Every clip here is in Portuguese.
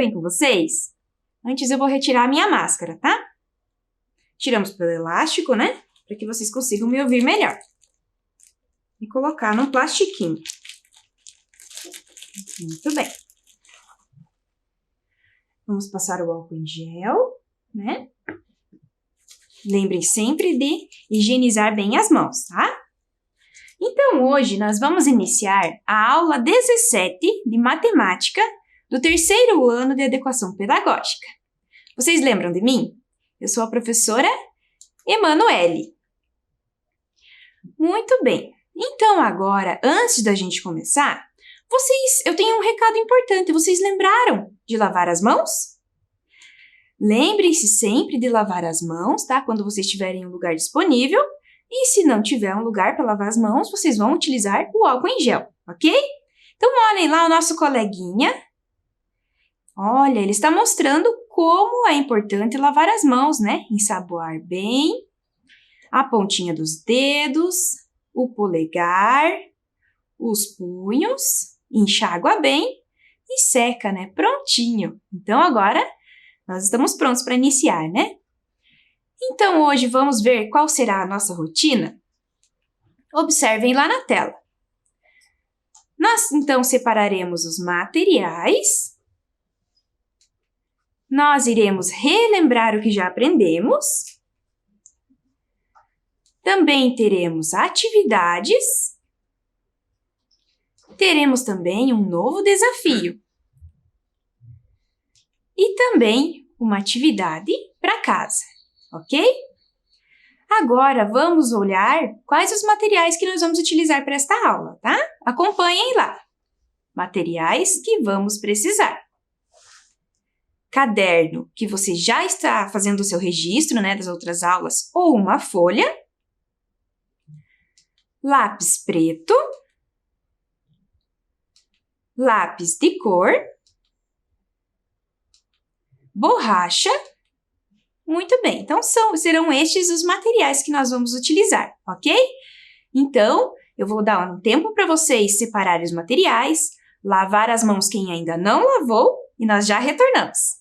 bem com vocês? Antes eu vou retirar a minha máscara, tá? Tiramos pelo elástico, né? Para que vocês consigam me ouvir melhor. E colocar num plastiquinho. Muito bem. Vamos passar o álcool em gel, né? Lembrem sempre de higienizar bem as mãos, tá? Então, hoje nós vamos iniciar a aula 17 de matemática do terceiro ano de adequação pedagógica. Vocês lembram de mim? Eu sou a professora Emanuele. Muito bem. Então, agora, antes da gente começar, eu tenho um recado importante. Vocês lembraram de lavar as mãos? Lembrem-se sempre de lavar as mãos, tá? Quando vocês tiverem um lugar disponível. E se não tiver um lugar para lavar as mãos, vocês vão utilizar o álcool em gel, ok? Então, olhem lá o nosso coleguinha. Olha, ele está mostrando como é importante lavar as mãos, né? Ensaboar bem a pontinha dos dedos, o polegar, os punhos, enxágua bem e seca, né? Prontinho. Então, agora, nós estamos prontos para iniciar, né? Então, hoje vamos ver qual será a nossa rotina? Observem lá na tela. Nós, então, separaremos os materiais. Nós iremos relembrar o que já aprendemos. Também teremos atividades. Teremos também um novo desafio. E também uma atividade para casa. Ok? Agora, vamos olhar quais os materiais que nós vamos utilizar para esta aula, tá? Acompanhem lá. Materiais que vamos precisar. Caderno, que você já está fazendo o seu registro, né, das outras aulas, ou uma folha. Lápis preto. Lápis de cor. Borracha. Muito bem, então serão estes os materiais que nós vamos utilizar, ok? Então, eu vou dar um tempo para vocês separarem os materiais, lavar as mãos quem ainda não lavou e nós já retornamos.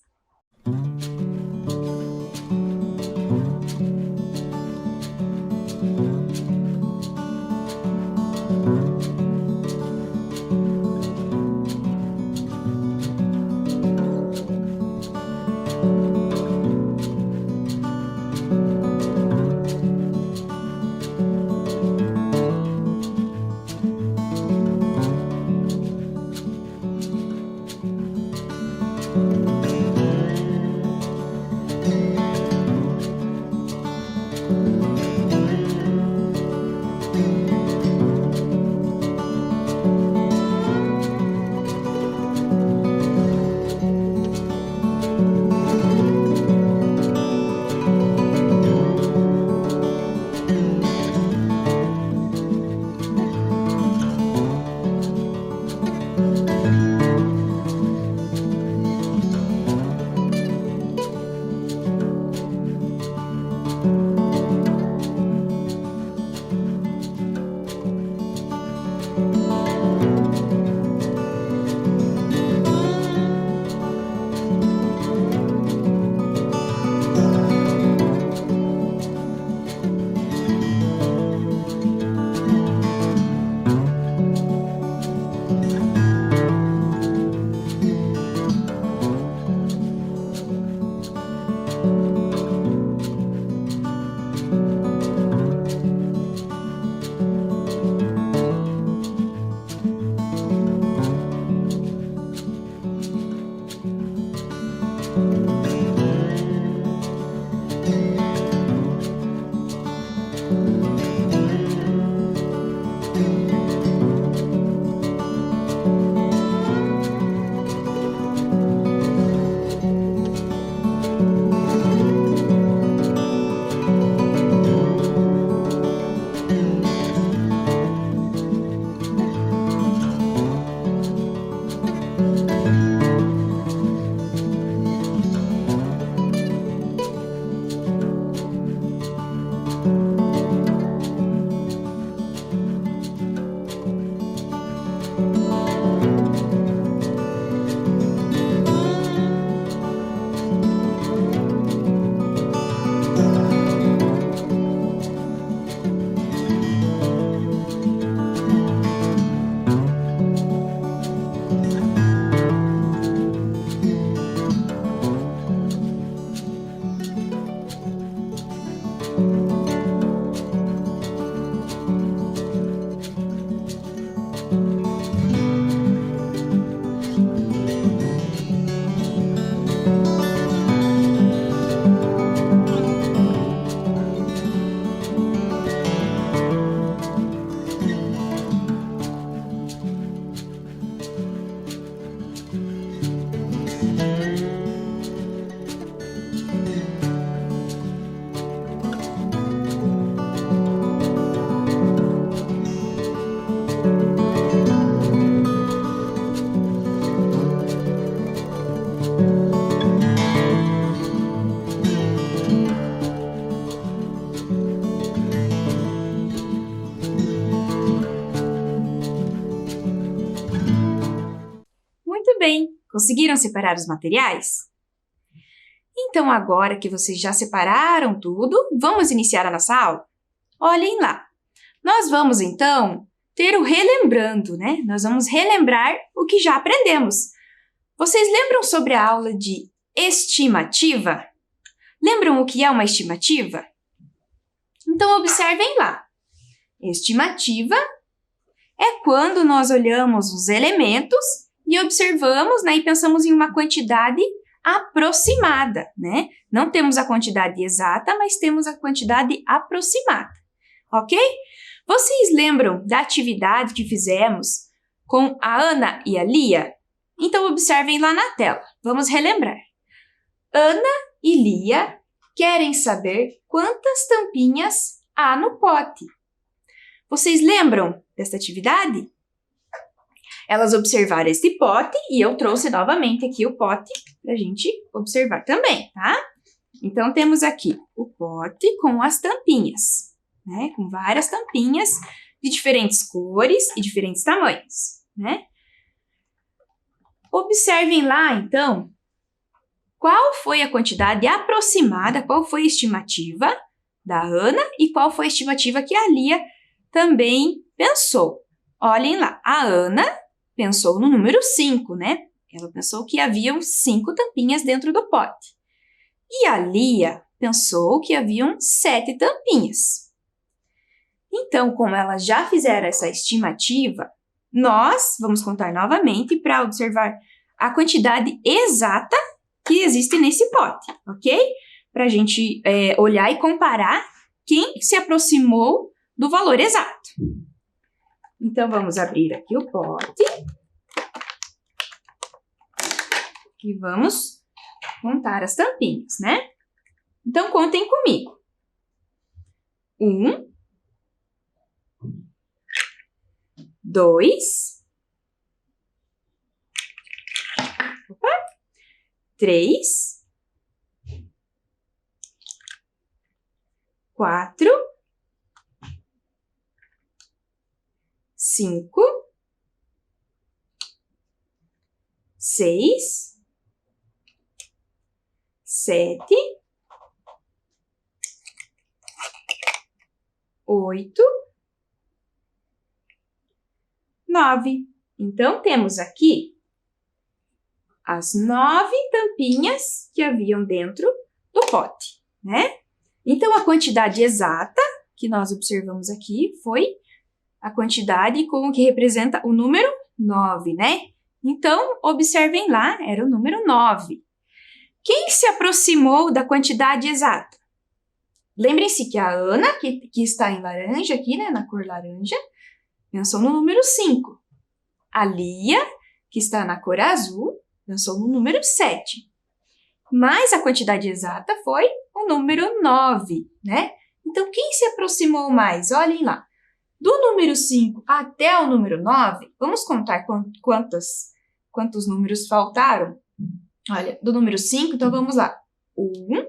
Muito bem! Conseguiram separar os materiais? Então, agora que vocês já separaram tudo, vamos iniciar a nossa aula? Olhem lá! Nós vamos, então, ter o relembrando, né? Nós vamos relembrar o que já aprendemos. Vocês lembram sobre a aula de estimativa? Lembram o que é uma estimativa? Então, observem lá. Estimativa é quando nós olhamos os elementos e observamos, né, e pensamos em uma quantidade aproximada, né? Não temos a quantidade exata, mas temos a quantidade aproximada, ok? Vocês lembram da atividade que fizemos com a Ana e a Lia? Então, observem lá na tela. Vamos relembrar. Ana e Lia querem saber quantas tampinhas há no pote. Vocês lembram desta atividade? Elas observaram este pote e eu trouxe novamente aqui o pote para a gente observar também, tá? Então, temos aqui o pote com as tampinhas, né? Com várias tampinhas de diferentes cores e diferentes tamanhos, né? Observem lá, então, qual foi a quantidade aproximada, qual foi a estimativa da Ana e qual foi a estimativa que a Lia também pensou. Olhem lá, a Ana pensou no número 5, né? Ela pensou que haviam 5 tampinhas dentro do pote. E a Lia pensou que haviam 7 tampinhas. Então, como elas já fizeram essa estimativa, nós vamos contar novamente para observar a quantidade exata que existe nesse pote, ok? Para a gente olhar e comparar quem se aproximou do valor exato. Então, vamos abrir aqui o pote e vamos contar as tampinhas, né? Então, contem comigo. 1, 2, 3, 4, 5, 6, 7, 8, 9. Então, temos aqui as 9 tampinhas que haviam dentro do pote, né? Então, a quantidade exata que nós observamos aqui foi a quantidade como que representa o número 9, né? Então, observem lá, era o número 9. Quem se aproximou da quantidade exata? Lembrem-se que a Ana, que está em laranja aqui, né, na cor laranja, pensou no número 5. A Lia, que está na cor azul, pensou no número 7. Mas a quantidade exata foi o número 9, né? Então, quem se aproximou mais? Olhem lá. Do número 5 até o número 9, vamos contar quantos números faltaram? Olha, do número 5, então vamos lá. 1,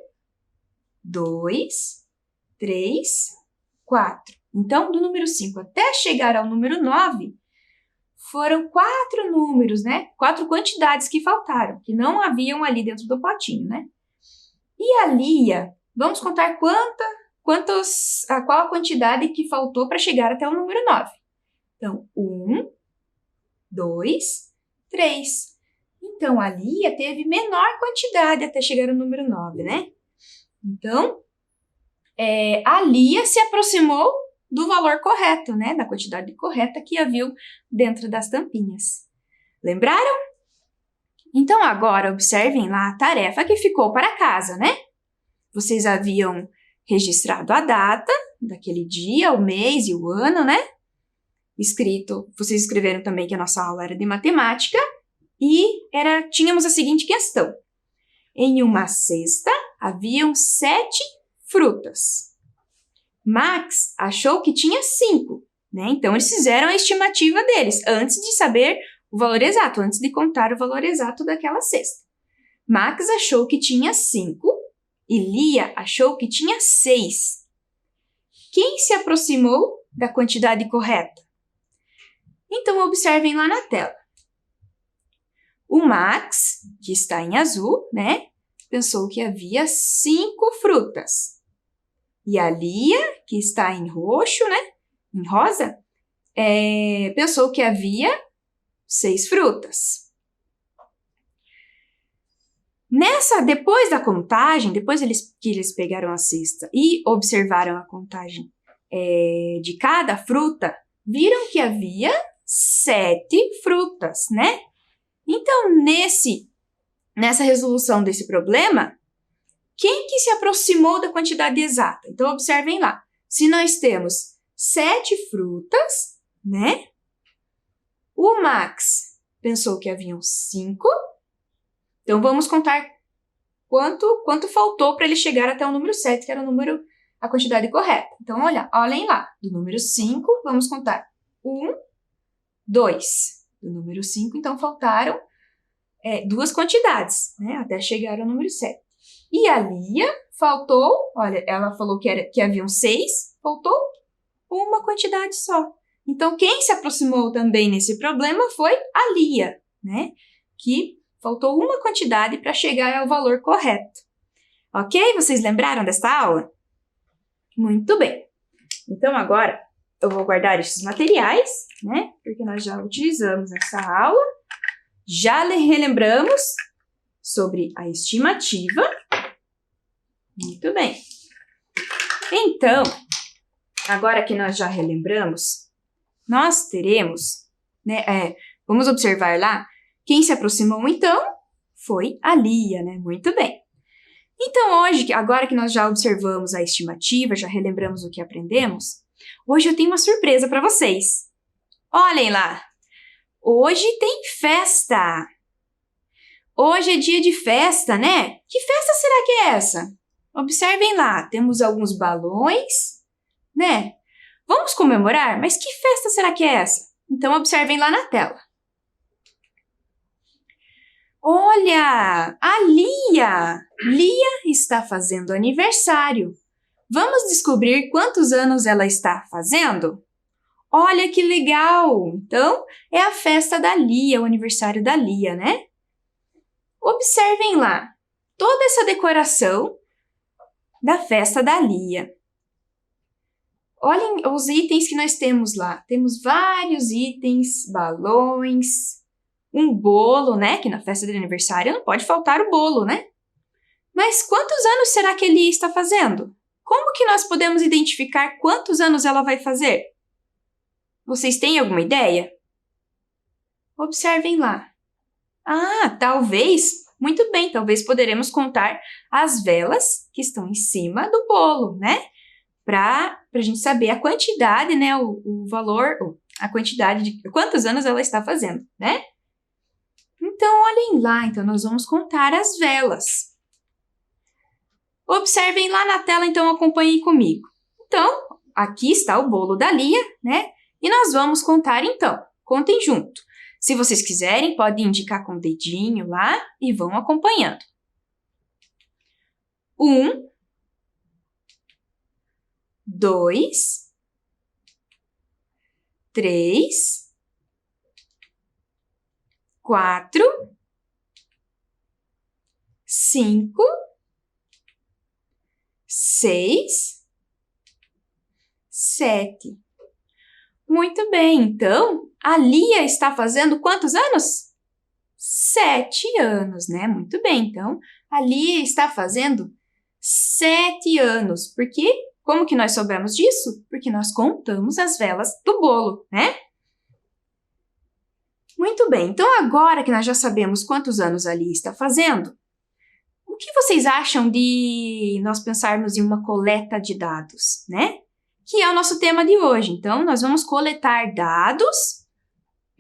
2, 3, 4. Então, do número 5 até chegar ao número 9, foram 4 números, né? 4 quantidades que faltaram, que não haviam ali dentro do potinho, né? E a Lia, vamos contar qual a quantidade que faltou para chegar até o número 9. Então, 1, 2, 3. Então, a Lia teve menor quantidade até chegar ao número 9, né? Então, a Lia se aproximou do valor correto, né? Da quantidade correta que havia dentro das tampinhas. Lembraram? Então, agora, observem lá a tarefa que ficou para casa, né? Vocês haviam registrado a data daquele dia, o mês e o ano, né? Vocês escreveram também que a nossa aula era de matemática e tínhamos a seguinte questão. Em uma cesta haviam 7 frutas. Max achou que tinha 5, né? Então, eles fizeram a estimativa deles antes de saber o valor exato, antes de contar o valor exato daquela cesta. Max achou que tinha 5 e Lia achou que tinha 6. Quem se aproximou da quantidade correta? Então, observem lá na tela. O Max, que está em azul, né, pensou que havia 5 frutas. E a Lia, que está em roxo, né, em rosa, pensou que havia 6 frutas. Depois da contagem, depois que eles pegaram a cesta e observaram a contagem de cada fruta, viram que havia 7 frutas, né? Então, nessa resolução desse problema, quem que se aproximou da quantidade exata? Então, observem lá. Se nós temos 7 frutas, né? O Max pensou que haviam 5. Então, vamos contar quanto faltou para ele chegar até o número 7, que era a quantidade correta. Então, olhem lá. Do número 5, vamos contar 1, 2. Do número 5, então, faltaram 2 quantidades, né? Até chegar ao número 7. E a Lia faltou, olha, ela falou que haviam 6, faltou uma quantidade só. Então, quem se aproximou também nesse problema foi a Lia, né? Que faltou uma quantidade para chegar ao valor correto. Ok? Vocês lembraram desta aula? Muito bem. Então, agora, eu vou guardar esses materiais, né? Porque nós já utilizamos nessa aula. Já relembramos sobre a estimativa. Muito bem. Então, agora que nós já relembramos, nós teremos, né? Vamos observar lá. Quem se aproximou, então, foi a Lia, né? Muito bem. Então, agora que nós já observamos a estimativa, já relembramos o que aprendemos, hoje eu tenho uma surpresa para vocês. Olhem lá! Hoje tem festa! Hoje é dia de festa, né? Que festa será que é essa? Observem lá, temos alguns balões, né? Vamos comemorar? Mas que festa será que é essa? Então, observem lá na tela. Olha, a Lia! Lia está fazendo aniversário. Vamos descobrir quantos anos ela está fazendo? Olha que legal! Então, é a festa da Lia, o aniversário da Lia, né? Observem lá, toda essa decoração da festa da Lia. Olhem os itens que nós temos lá. Temos vários itens, balões, um bolo, né? Que na festa de aniversário não pode faltar o bolo, né? Mas quantos anos será que Lia está fazendo? Como que nós podemos identificar quantos anos ela vai fazer? Vocês têm alguma ideia? Observem lá. Muito bem, talvez poderemos contar as velas que estão em cima do bolo, né? Para a gente saber a quantidade, né? O valor, a quantidade de quantos anos ela está fazendo, né? Então, olhem lá, então nós vamos contar as velas. Observem lá na tela, então acompanhem comigo. Então, aqui está o bolo da Lia, né? E nós vamos contar então. Contem junto. Se vocês quiserem, podem indicar com o dedinho lá e vão acompanhando. 1, 2, 3, 4, 5, 6, 7. Muito bem, então, a Lia está fazendo quantos anos? 7 anos, né? Muito bem, então, a Lia está fazendo 7 anos. Por quê? Como que nós soubemos disso? Porque nós contamos as velas do bolo, né? Muito bem, então agora que nós já sabemos quantos anos a Lia está fazendo, o que vocês acham de nós pensarmos em uma coleta de dados, né? Que é o nosso tema de hoje. Então, nós vamos coletar dados,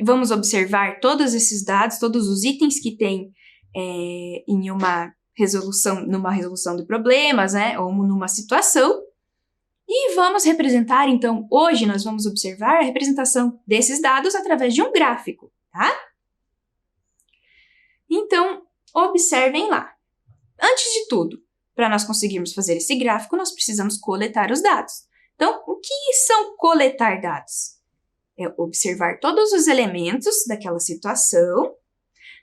vamos observar todos esses dados, todos os itens que tem em numa resolução de problemas, né? Ou numa situação. E vamos representar, então, hoje nós vamos observar a representação desses dados através de um gráfico, tá? Então, observem lá. Antes de tudo, para nós conseguirmos fazer esse gráfico, nós precisamos coletar os dados. Então, o que são coletar dados? É observar todos os elementos daquela situação,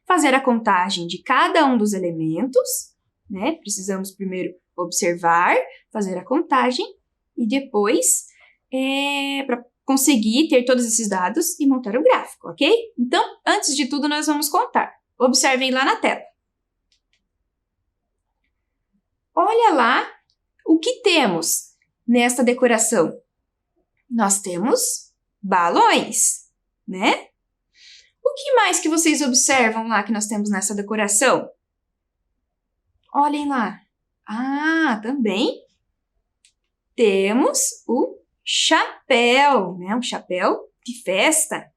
fazer a contagem de cada um dos elementos, né? Precisamos primeiro observar, fazer a contagem e depois, para conseguir ter todos esses dados e montar o gráfico, ok? Então, antes de tudo, nós vamos contar. Observem lá na tela. Olha lá o que temos nesta decoração. Nós temos balões, né? O que mais que vocês observam lá que nós temos nessa decoração? Olhem lá. Ah, também temos o chapéu, né? Um chapéu de festa.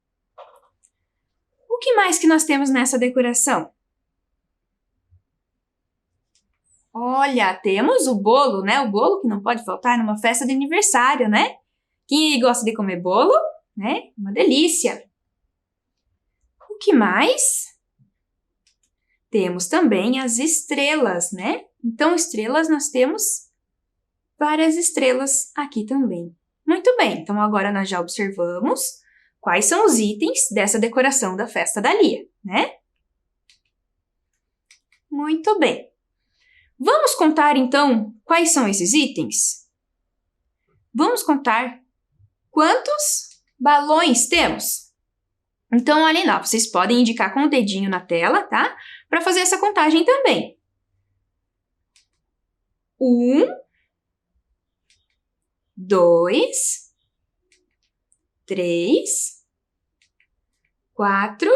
O que mais que nós temos nessa decoração? Olha, temos o bolo, né? O bolo que não pode faltar numa festa de aniversário, né? Quem gosta de comer bolo, né? Uma delícia. O que mais? Temos também as estrelas, né? Então, estrelas, nós temos várias estrelas aqui também. Muito bem, então agora nós já observamos quais são os itens dessa decoração da festa da Lia, né? Muito bem. Vamos contar, então, quais são esses itens? Vamos contar quantos balões temos. Então, olhem lá, vocês podem indicar com o dedinho na tela, tá? Para fazer essa contagem também. 1, 2, 3, 4,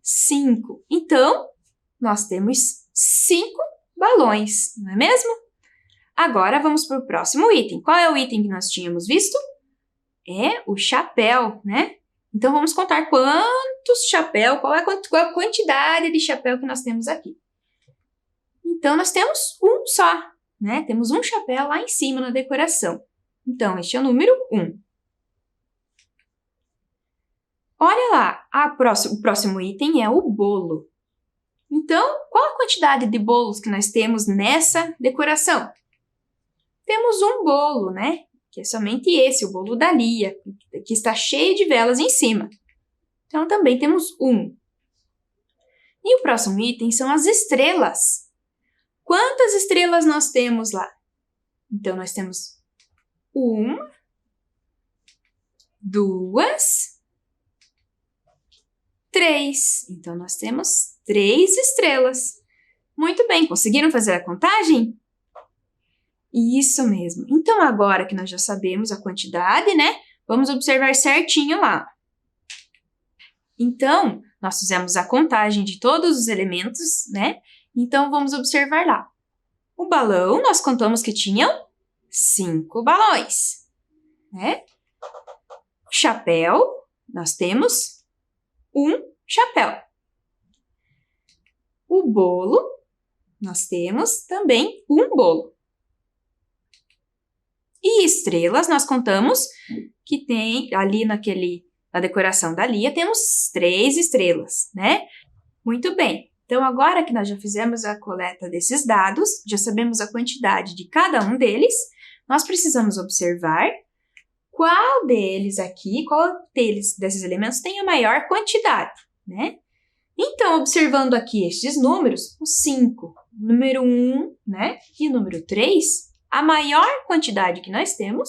5. Então, nós temos 5 balões, não é mesmo? Agora, vamos para o próximo item. Qual é o item que nós tínhamos visto? É o chapéu, né? Então, vamos contar quantos chapéus, qual é a quantidade de chapéu que nós temos aqui. Então, nós temos um só, né? Temos um chapéu lá em cima na decoração. Então, este é o número 1. Olha lá, o próximo item é o bolo. Então, qual a quantidade de bolos que nós temos nessa decoração? Temos um bolo, né? Que é somente esse, o bolo da Lia, que está cheio de velas em cima. Então, também temos um. E o próximo item são as estrelas. Quantas estrelas nós temos lá? Então, nós temos 1, 2, 3. Então, nós temos 3 estrelas. Muito bem, conseguiram fazer a contagem? Isso mesmo. Então, agora que nós já sabemos a quantidade, né? Vamos observar certinho lá. Então, nós fizemos a contagem de todos os elementos, né? Então, vamos observar lá. O balão, nós contamos que tinham 5 balões, né? O chapéu, nós temos um chapéu. O bolo, nós temos também um bolo. E estrelas, nós contamos que tem ali na decoração da Lia, temos 3 estrelas, né? Muito bem. Então, agora que nós já fizemos a coleta desses dados, já sabemos a quantidade de cada um deles, nós precisamos observar qual deles aqui, desses elementos tem a maior quantidade, né? Então, observando aqui estes números, o 5, o número 1, né? E o número 3, a maior quantidade que nós temos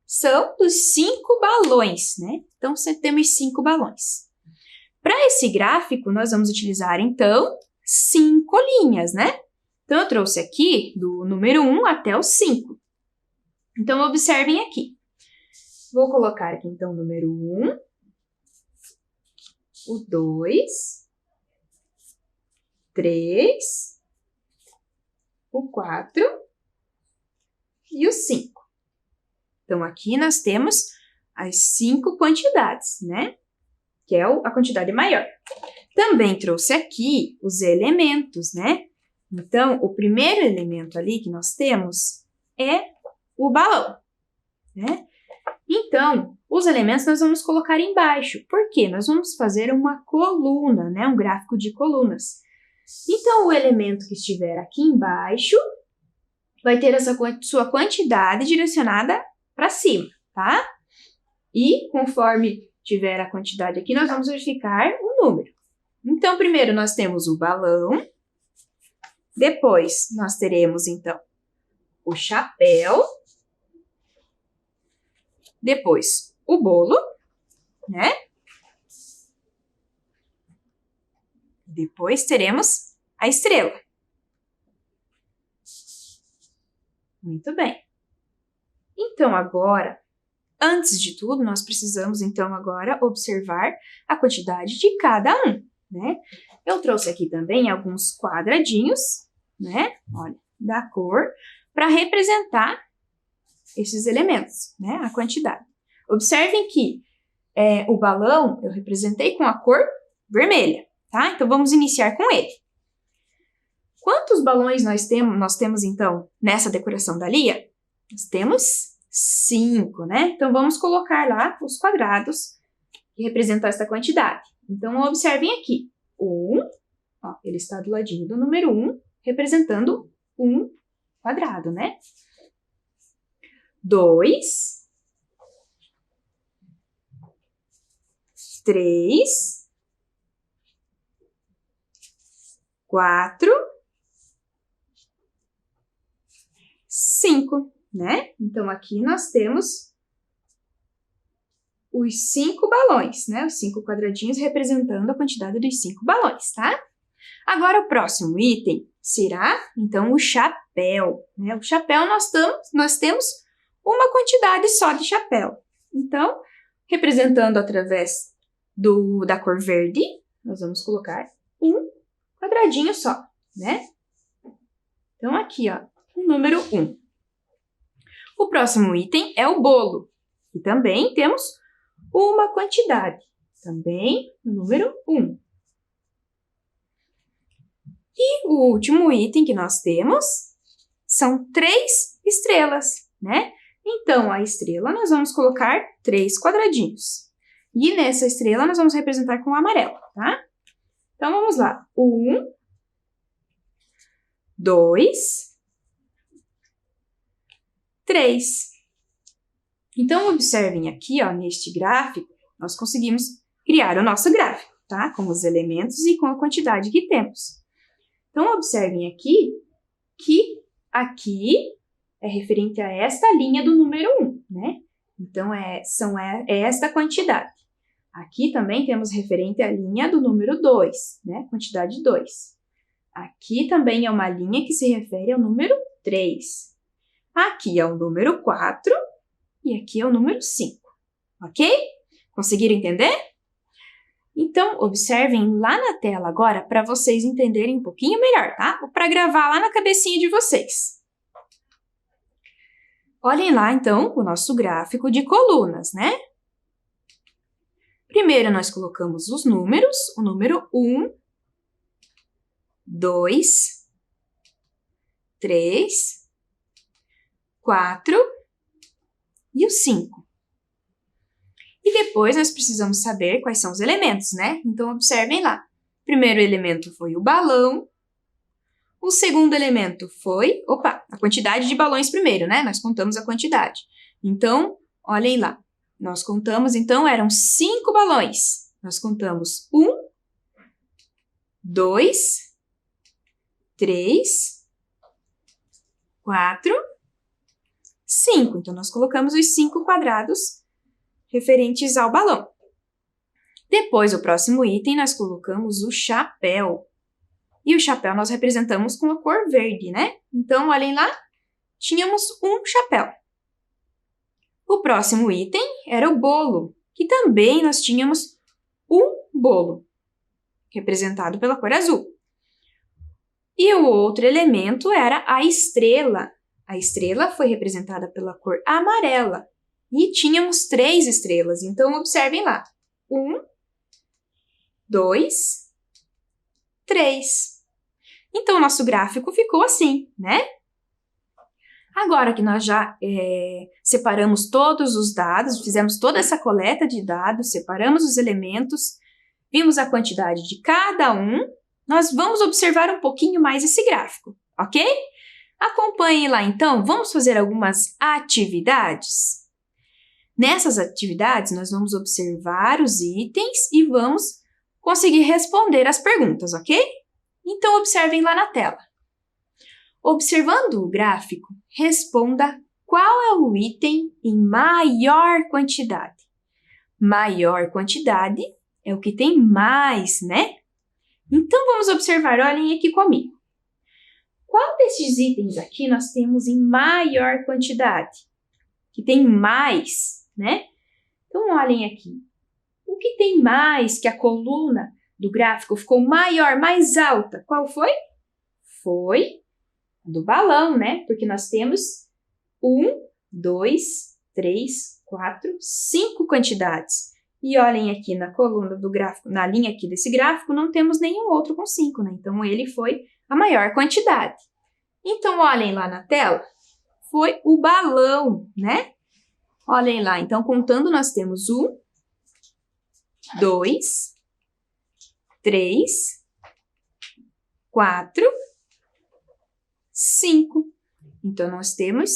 são dos 5 balões, né? Então, temos 5 balões. Para esse gráfico, nós vamos utilizar, então, 5 linhas, né? Então, eu trouxe aqui do número 1 até o 5. Então, observem aqui. Vou colocar aqui, então, o número 1. o 2, 3, o 4 e o 5. Então, aqui nós temos as 5 quantidades, né? Que é a quantidade maior. Também trouxe aqui os elementos, né? Então, o primeiro elemento ali que nós temos é o balão, né? Então, os elementos nós vamos colocar embaixo. Por quê? Nós vamos fazer uma coluna, né? Um gráfico de colunas. Então, o elemento que estiver aqui embaixo vai ter essa sua quantidade direcionada para cima, tá? E conforme tiver a quantidade aqui, nós vamos verificar o número. Então, primeiro nós temos o balão. Depois, nós teremos, então, o chapéu. Depois, o bolo, né? Depois teremos a estrela. Muito bem. Então, agora, antes de tudo, nós precisamos, então, agora observar a quantidade de cada um, né? Eu trouxe aqui também alguns quadradinhos, né? Olha, da cor, para representar esses elementos, né? A quantidade. Observem que o balão eu representei com a cor vermelha, tá? Então, vamos iniciar com ele. Quantos balões nós temos, então, nessa decoração da Lia? Nós temos 5, né? Então, vamos colocar lá os quadrados que representam essa quantidade. Então, observem aqui. 1, ó, ele está do ladinho do número 1, representando 1 quadrado, né? 2, 3, 4, 5, né? Então, aqui nós temos os 5 balões, né? Os 5 quadradinhos representando a quantidade dos 5 balões, tá? Agora, o próximo item será, então, o chapéu, né? O chapéu nós temos uma quantidade só de chapéu. Então, representando através da cor verde, nós vamos colocar um quadradinho só, né? Então, aqui, ó, o número 1. O próximo item é o bolo, e também temos uma quantidade, também o número 1. E o último item que nós temos são 3 estrelas, né? Então, a estrela nós vamos colocar 3 quadradinhos. E nessa estrela nós vamos representar com o amarelo, tá? Então, vamos lá. 1, 2, 3. Então, observem aqui, ó, neste gráfico, nós conseguimos criar o nosso gráfico, tá? Com os elementos e com a quantidade que temos. Então, observem aqui que aqui é referente a esta linha do número 1, né? Então, é esta quantidade. Aqui também temos referente à linha do número 2, né? Quantidade 2. Aqui também é uma linha que se refere ao número 3. Aqui é o número 4 e aqui é o número 5, ok? Conseguiram entender? Então, observem lá na tela agora para vocês entenderem um pouquinho melhor, tá? Ou para gravar lá na cabecinha de vocês. Olhem lá, então, o nosso gráfico de colunas, né? Primeiro, nós colocamos os números, o número 1, 2, 3, 4 e o 5. E depois nós precisamos saber quais são os elementos, né? Então, observem lá. O primeiro elemento foi o balão. O segundo elemento foi... a quantidade de balões primeiro, né? Nós contamos a quantidade. Então, olhem lá. Nós contamos, então, eram 5 balões. Nós contamos 1, 2, 3, 4, 5. Então, nós colocamos os 5 quadrados referentes ao balão. Depois, o próximo item, nós colocamos o chapéu. E o chapéu nós representamos com a cor verde, né? Então, olhem lá, tínhamos um chapéu. O próximo item era o bolo, que também nós tínhamos um bolo, representado pela cor azul. E o outro elemento era a estrela. A estrela foi representada pela cor amarela. E tínhamos 3 estrelas. Então, observem lá. 1, 2, 3. Então, o nosso gráfico ficou assim, né? Agora que nós já separamos todos os dados, fizemos toda essa coleta de dados, separamos os elementos, vimos a quantidade de cada um, nós vamos observar um pouquinho mais esse gráfico, ok? Acompanhe lá, então, vamos fazer algumas atividades. Nessas atividades, nós vamos observar os itens e vamos conseguir responder as perguntas, ok? Então, observem lá na tela. Observando o gráfico, responda qual é o item em maior quantidade. Maior quantidade é o que tem mais, né? Então, vamos observar, olhem aqui comigo. Qual desses itens aqui nós temos em maior quantidade? Que tem mais, né? Então, olhem aqui. O que tem mais que a coluna do gráfico ficou maior, mais alta? Qual foi? Foi do balão, né? Porque nós temos 1, 2, 3, 4, 5 quantidades. E olhem aqui na coluna do gráfico, na linha aqui desse gráfico, não temos nenhum outro com 5, né? Então, ele foi a maior quantidade. Então, olhem lá na tela, foi o balão, né? Olhem lá, então, contando, nós temos 1, 2, 3, 4, 5. Então, nós temos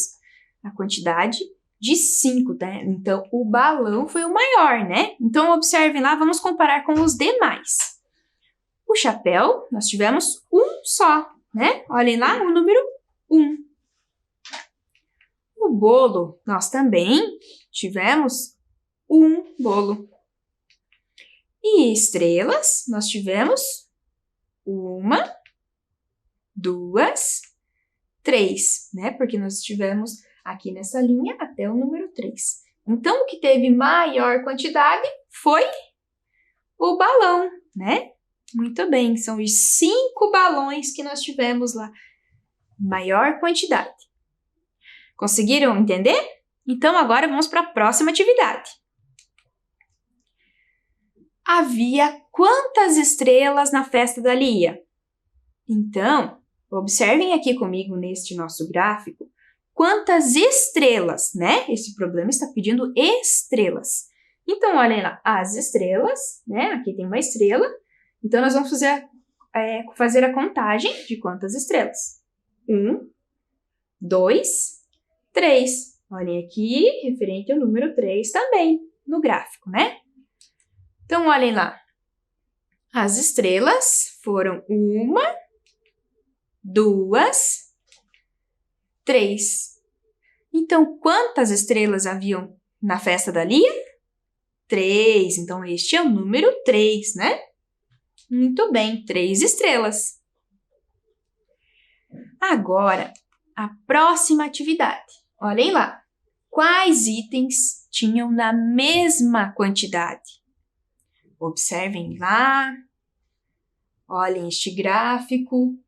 a quantidade de 5, né? Então, o balão foi o maior, né? Então, observem lá, vamos comparar com os demais. O chapéu, nós tivemos um só, né? Olhem lá, o número 1. O bolo, nós também tivemos um bolo. E estrelas, nós tivemos 1, 2, 3, né? Porque nós tivemos aqui nessa linha até o número 3. Então, o que teve maior quantidade foi o balão, né? Muito bem, são os 5 balões que nós tivemos lá. Maior quantidade. Conseguiram entender? Então, agora vamos para a próxima atividade. Havia quantas estrelas na festa da Lia? Então, observem aqui comigo neste nosso gráfico quantas estrelas, né? Esse problema está pedindo estrelas. Então, olhem lá, as estrelas, né? Aqui tem uma estrela. Então, nós vamos fazer a contagem de quantas estrelas. 1, 2, 3. Olhem aqui, referente ao número 3 também no gráfico, né? Então, olhem lá. As estrelas foram 1, 2, 3. Então, quantas estrelas haviam na festa da Lia? 3. Então, este é o número 3, né? Muito bem, 3 estrelas. Agora, a próxima atividade. Olhem lá. Quais itens tinham na mesma quantidade? Observem lá. Olhem este gráfico.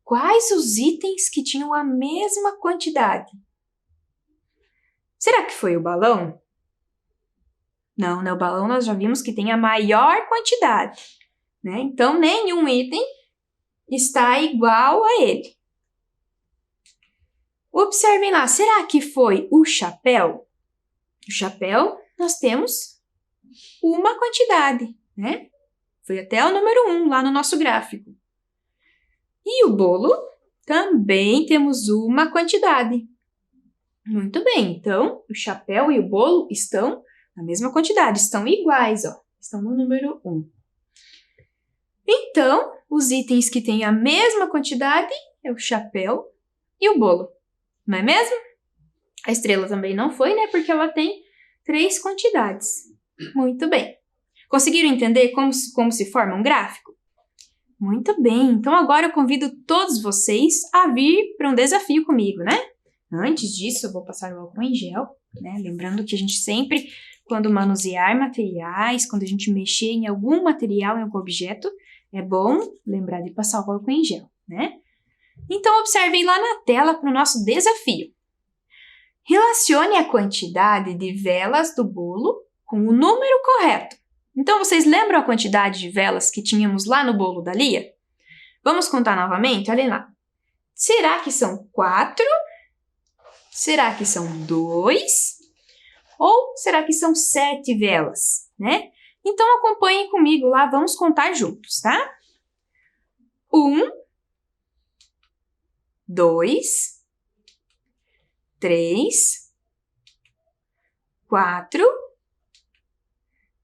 Quais os itens que tinham a mesma quantidade? Será que foi o balão? Não, né? O balão nós já vimos que tem a maior quantidade, né? Então, nenhum item está igual a ele. Observem lá, será que foi o chapéu? O chapéu, nós temos uma quantidade, né? Foi até o número 1 lá no nosso gráfico. E o bolo, também temos uma quantidade. Muito bem, então, o chapéu e o bolo estão na mesma quantidade, estão iguais, ó. Estão no número 1. Então, os itens que têm a mesma quantidade é o chapéu e o bolo. Não é mesmo? A estrela também não foi, né? Porque ela tem 3 quantidades. Muito bem. Conseguiram entender como se forma um gráfico? Muito bem. Então, agora eu convido todos vocês a vir para um desafio comigo, né? Antes disso, eu vou passar o álcool em gel, né? Lembrando que a gente sempre quando manusear materiais, quando a gente mexer em algum material, em algum objeto, é bom lembrar de passar o álcool em gel, né? Então, observem lá na tela para o nosso desafio. Relacione a quantidade de velas do bolo com o número correto. Então, vocês lembram a quantidade de velas que tínhamos lá no bolo da Lia? Vamos contar novamente? Olhem lá. Será que são 4? Será que são 2? Ou será que são 7 velas, né? Então, acompanhem comigo lá, vamos contar juntos, tá? 1, 2, 3, 4,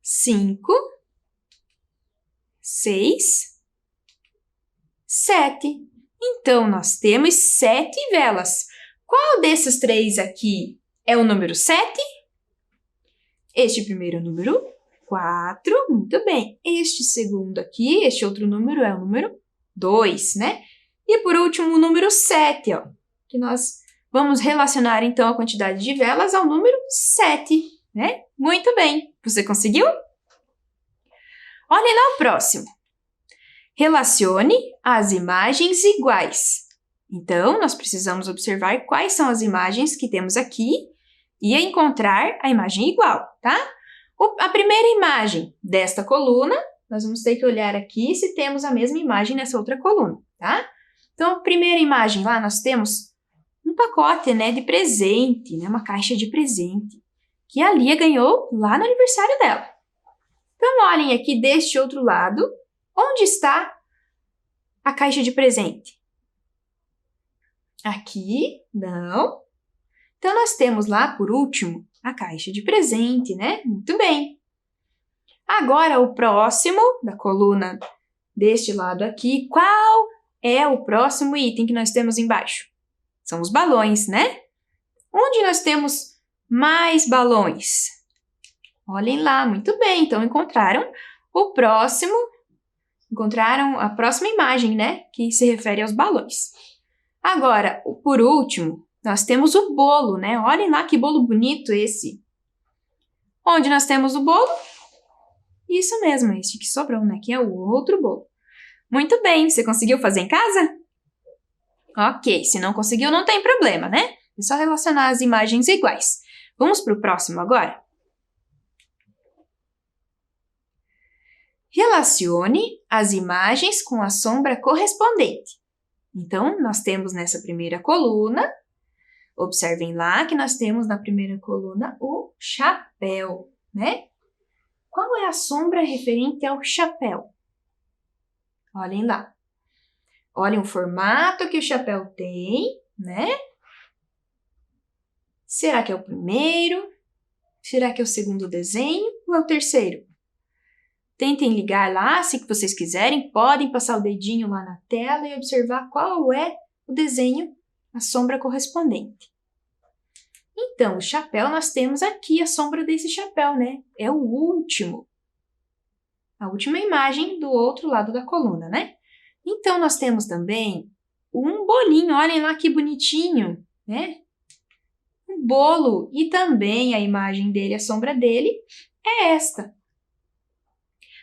5, 6, 7. Então, nós temos 7 velas. Qual desses 3 aqui é o número 7? Este primeiro é o número 4. Muito bem. Este segundo aqui, este outro número é o número 2, né? E por último, o número 7, ó, que nós vamos relacionar, então, a quantidade de velas ao número 7, né? Muito bem. Você conseguiu? Olhem lá o próximo. Relacione as imagens iguais. Então, nós precisamos observar quais são as imagens que temos aqui e encontrar a imagem igual, tá? A primeira imagem desta coluna, nós vamos ter que olhar aqui se temos a mesma imagem nessa outra coluna, tá? Então, a primeira imagem lá, nós temos um pacote, né, de presente, né, uma caixa de presente, que a Lia ganhou lá no aniversário dela. Então, olhem aqui deste outro lado, onde está a caixa de presente? Aqui? Não. Então, nós temos lá, por último, a caixa de presente, né? Muito bem. Agora, o próximo da coluna deste lado aqui, qual é o próximo item que nós temos embaixo? São os balões, né? Onde nós temos mais balões? Olhem lá, muito bem. Então, encontraram a próxima imagem, né? Que se refere aos balões. Agora, por último, nós temos o bolo, né? Olhem lá que bolo bonito esse. Onde nós temos o bolo? Isso mesmo, este que sobrou, né? Que é o outro bolo. Muito bem, você conseguiu fazer em casa? Ok, se não conseguiu, não tem problema, né? É só relacionar as imagens iguais. Vamos para o próximo agora? Relacione as imagens com a sombra correspondente. Então, nós temos nessa primeira coluna, observem lá que nós temos na primeira coluna o chapéu, né? Qual é a sombra referente ao chapéu? Olhem lá. Olhem o formato que o chapéu tem, né? Será que é o primeiro? Será que é o segundo desenho ou é o terceiro? Tentem ligar lá, se vocês quiserem, podem passar o dedinho lá na tela e observar qual é o desenho, a sombra correspondente. Então, o chapéu, nós temos aqui a sombra desse chapéu, né? É o último. A última imagem do outro lado da coluna, né? Então, nós temos também um bolinho, olhem lá que bonitinho, né? Um bolo e também a imagem dele, a sombra dele, é esta.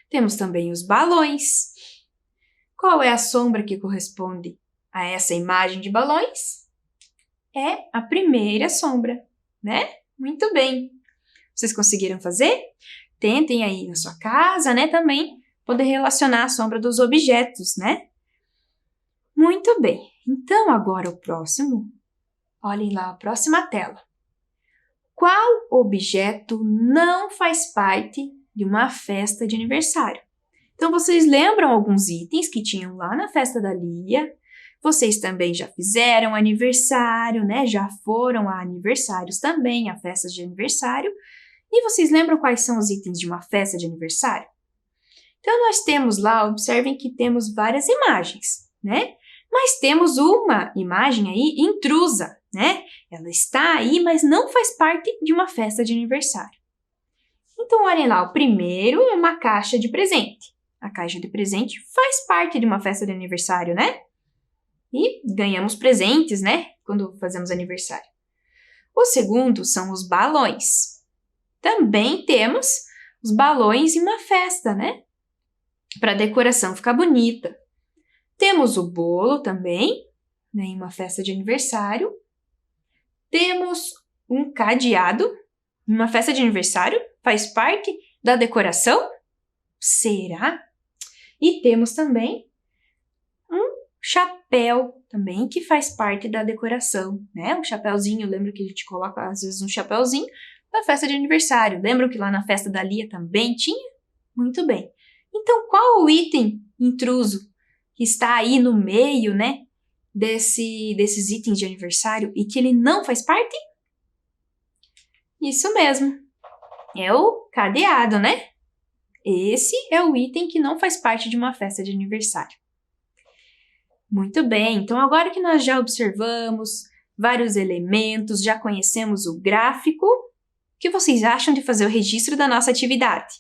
Temos também os balões. Qual é a sombra que corresponde a essa imagem de balões? É a primeira sombra, né? Muito bem. Vocês conseguiram fazer? Tentem aí na sua casa, né? Também poder relacionar a sombra dos objetos, né? Muito bem. Então, agora o próximo. Olhem lá a próxima tela. Qual objeto não faz parte de uma festa de aniversário? Então, vocês lembram alguns itens que tinham lá na festa da Lia? Vocês também já fizeram aniversário, né? Já foram a aniversários também, a festas de aniversário. E vocês lembram quais são os itens de uma festa de aniversário? Então, nós temos lá, observem que temos várias imagens, né? Mas temos uma imagem aí intrusa, né? Ela está aí, mas não faz parte de uma festa de aniversário. Então, olhem lá, o primeiro é uma caixa de presente. A caixa de presente faz parte de uma festa de aniversário, né? E ganhamos presentes, né? Quando fazemos aniversário. O segundo são os balões. Também temos os balões em uma festa, né? Para a decoração ficar bonita. Temos o bolo também, né, em uma festa de aniversário. Temos um cadeado em uma festa de aniversário. Faz parte da decoração? Será? E temos também um chapéu também, que faz parte da decoração, né? Um chapéuzinho, lembra que a gente coloca às vezes um chapéuzinho na festa de aniversário. Lembram que lá na festa da Lia também tinha? Muito bem. Então, qual o item intruso que está aí no meio, né, desses itens de aniversário e que ele não faz parte? Isso mesmo. É o cadeado, né? Esse é o item que não faz parte de uma festa de aniversário. Muito bem, então agora que nós já observamos vários elementos, já conhecemos o gráfico, o que vocês acham de fazer o registro da nossa atividade?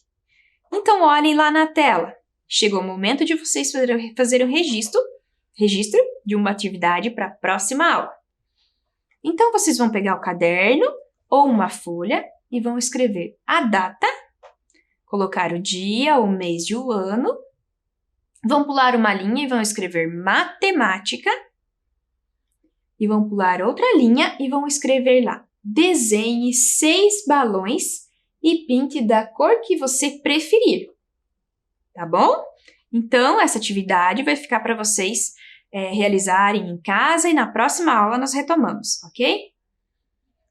Então olhem lá na tela. Chegou o momento de vocês fazerem o registro de uma atividade para a próxima aula. Então vocês vão pegar o caderno ou uma folha e vão escrever a data, colocar o dia, o mês e o ano. Vão pular uma linha e vão escrever matemática. E vão pular outra linha e vão escrever lá: desenhe 6 balões e pinte da cor que você preferir. Tá bom? Então, essa atividade vai ficar para vocês realizarem em casa e na próxima aula nós retomamos, ok?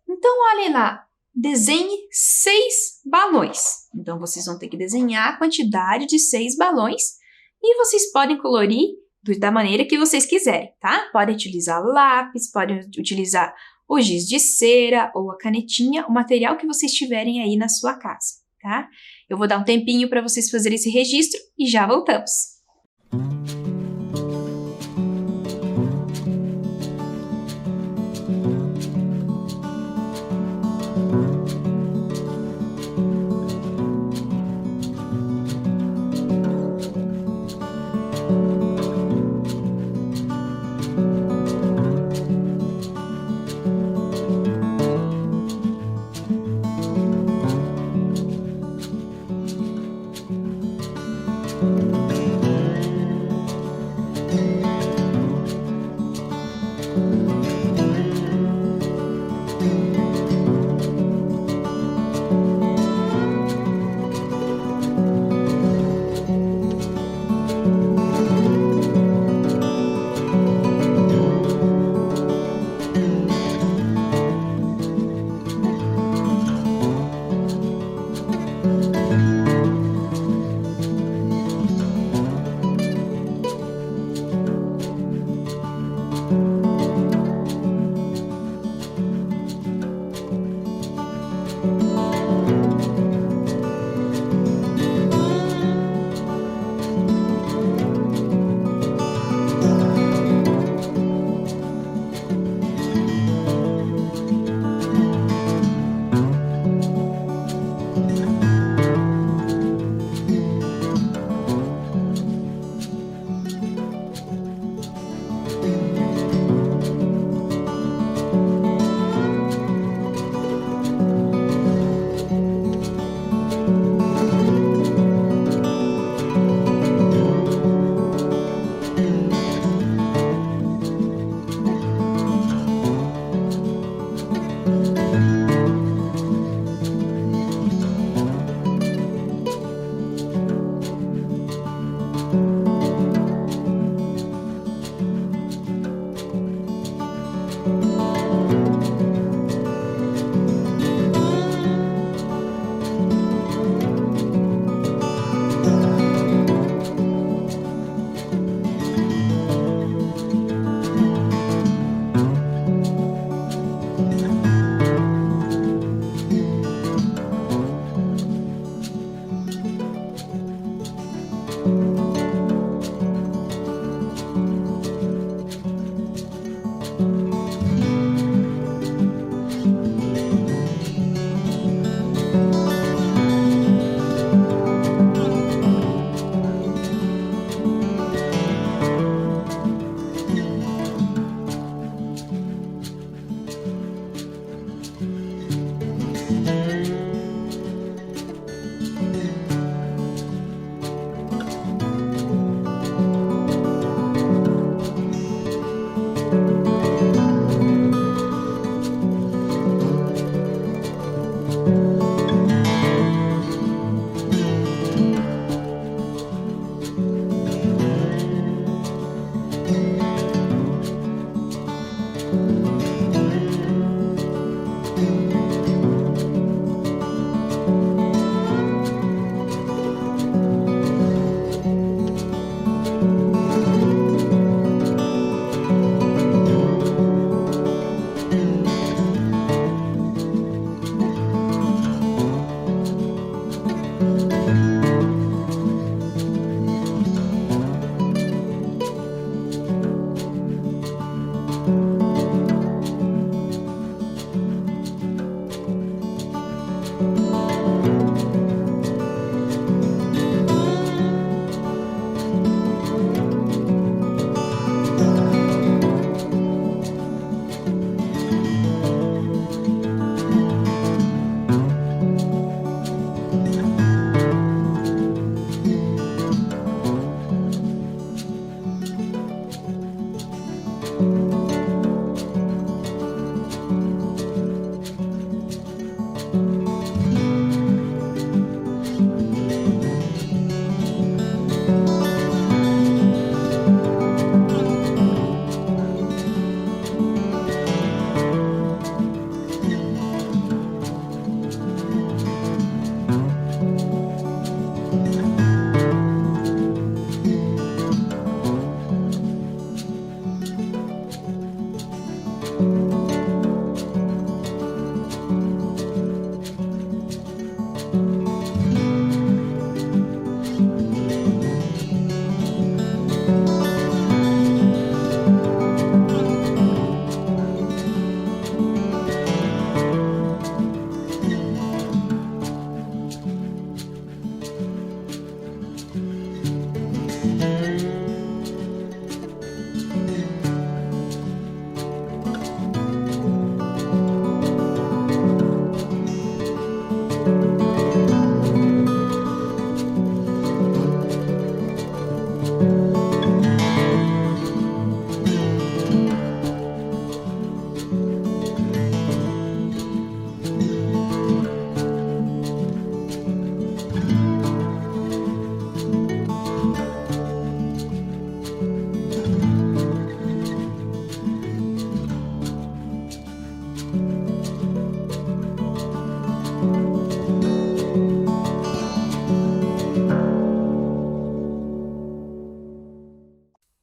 Então, olhem lá. Desenhe 6 balões. Então, vocês vão ter que desenhar a quantidade de 6 balões e vocês podem colorir da maneira que vocês quiserem, tá? Podem utilizar lápis, podem utilizar o giz de cera ou a canetinha, o material que vocês tiverem aí na sua casa, tá? Eu vou dar um tempinho para vocês fazerem esse registro e já voltamos.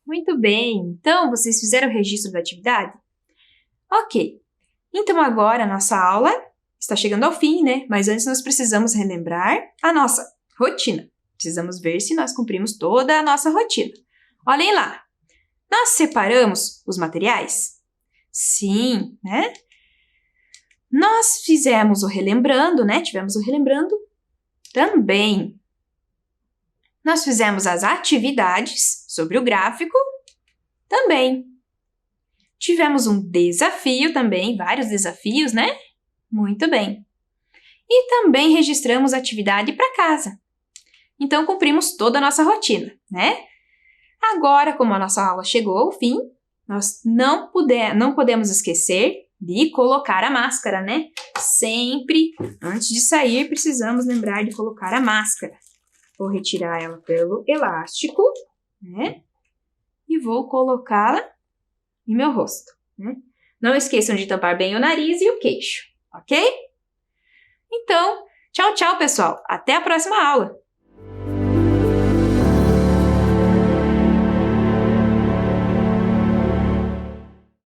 Muito bem, então vocês fizeram o registro da atividade? Ok, então agora a nossa aula está chegando ao fim, né? Mas antes nós precisamos relembrar a nossa rotina. Precisamos ver se nós cumprimos toda a nossa rotina. Olhem lá, nós separamos os materiais? Sim, né? Nós fizemos o relembrando, né? Tivemos o relembrando também. Nós fizemos as atividades sobre o gráfico também. Tivemos um desafio também, vários desafios, né? Muito bem. E também registramos a atividade para casa. Então, cumprimos toda a nossa rotina, né? Agora, como a nossa aula chegou ao fim, nós não podemos esquecer de colocar a máscara, né? Sempre, antes de sair, precisamos lembrar de colocar a máscara. Vou retirar ela pelo elástico, né? E vou colocá-la em meu rosto, né? Não esqueçam de tampar bem o nariz e o queixo, ok? Então, tchau, tchau, pessoal. Até a próxima aula!